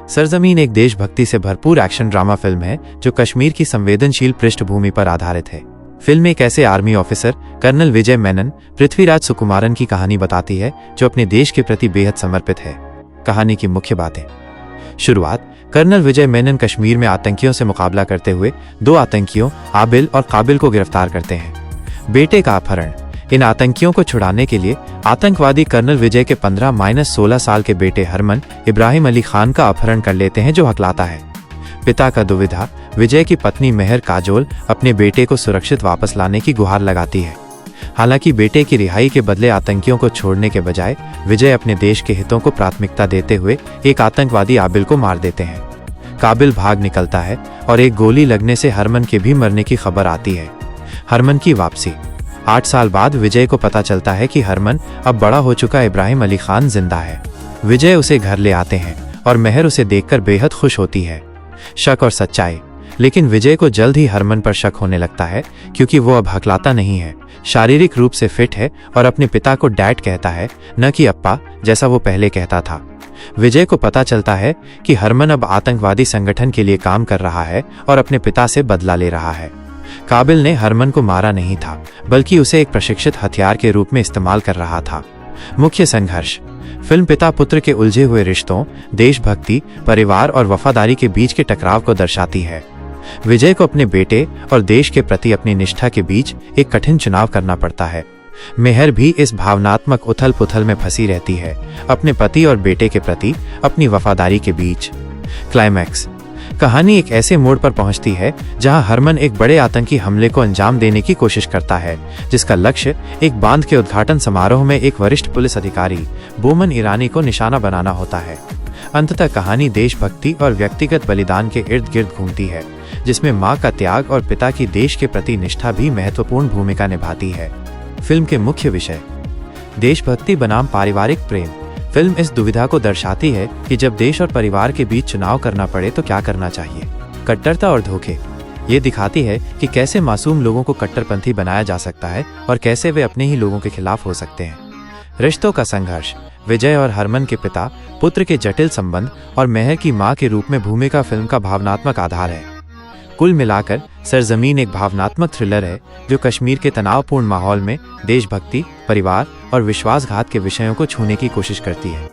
सरजमीन एक देशभक्ति से भरपूर एक्शन ड्रामा फिल्म है जो कश्मीर की संवेदनशील पृष्ठभूमि पर आधारित है। फिल्म एक ऐसे आर्मी ऑफिसर कर्नल विजय मेनन पृथ्वीराज सुकुमारन की कहानी बताती है जो अपने देश के प्रति बेहद समर्पित है। कहानी की मुख्य बातें। शुरुआत। कर्नल विजय मेनन कश्मीर में आतंकियों से मुकाबला करते हुए 2 आतंकियों आबिल और काबिल को गिरफ्तार करते हैं। बेटे का अपहरण। इन आतंकियों को छुड़ाने के लिए आतंकवादी कर्नल विजय के 15-16 साल के बेटे हरमन इब्राहिम अली खान का अपहरण कर लेते हैं जो हकलाता है। पिता का दुविधा। विजय की पत्नी मेहर काजोल अपने बेटे को सुरक्षित वापस लाने की गुहार लगाती है। हालांकि बेटे की रिहाई के बदले आतंकियों को छोड़ने के बजाय विजय अपने देश के हितों को प्राथमिकता देते हुए एक आतंकवादी आबिल को मार देते हैं। काबिल भाग निकलता है और एक गोली लगने से हरमन के भी मरने की खबर आती है। हरमन की वापसी। 8 साल बाद विजय को पता चलता है कि हरमन अब बड़ा हो चुका इब्राहिम अली खान जिंदा है। विजय उसे घर ले आते हैं और मेहर उसे देखकर बेहद खुश होती है। शक और सच्चाई। लेकिन विजय को जल्द ही हरमन पर शक होने लगता है क्योंकि वो अब हकलाता नहीं है, शारीरिक रूप से फिट है और अपने पिता को डैड कहता है, न कि अप्पा जैसा वो पहले कहता था। विजय को पता चलता है कि हरमन अब आतंकवादी संगठन के लिए काम कर रहा है और अपने पिता से बदला ले रहा है। काबिल ने हरमन को मारा नहीं था बल्कि उसे एक प्रशिक्षित हथियार के रूप में इस्तेमाल कर रहा था। मुख्य संघर्ष। फिल्म पिता पुत्र के उलझे हुए रिश्तों, देशभक्ति, परिवार और वफादारी के बीच के टकराव को दर्शाती है। विजय को अपने बेटे और देश के प्रति अपनी निष्ठा के बीच एक कठिन चुनाव करना पड़ता है। मेहर भी इस भावनात्मक उथल पुथल में फंसी रहती है, अपने पति और बेटे के प्रति अपनी वफादारी के बीच। क्लाइमैक्स। कहानी एक ऐसे मोड़ पर पहुंचती है जहां हरमन एक बड़े आतंकी हमले को अंजाम देने की कोशिश करता है जिसका लक्ष्य एक बांध के उद्घाटन समारोह में एक वरिष्ठ पुलिस अधिकारी बोमन ईरानी को निशाना बनाना होता है। अंततः कहानी देशभक्ति और व्यक्तिगत बलिदान के इर्द गिर्द घूमती है जिसमें मां का त्याग और पिता की देश के प्रति निष्ठा भी महत्वपूर्ण भूमिका निभाती है। फिल्म के मुख्य विषय। देशभक्ति बनाम पारिवारिक प्रेम। फिल्म इस दुविधा को दर्शाती है कि जब देश और परिवार के बीच चुनाव करना पड़े तो क्या करना चाहिए। कट्टरता और धोखे। ये दिखाती है कि कैसे मासूम लोगों को कट्टरपंथी बनाया जा सकता है और कैसे वे अपने ही लोगों के खिलाफ हो सकते हैं। रिश्तों का संघर्ष। विजय और हरमन के पिता पुत्र के जटिल संबंध और मेहर की मां के रूप में भूमिका फिल्म का भावनात्मक आधार है। कुल मिलाकर सरजमीन एक भावनात्मक थ्रिलर है जो कश्मीर के तनावपूर्ण माहौल में देशभक्ति, परिवार और विश्वासघात के विषयों को छूने की कोशिश करती है।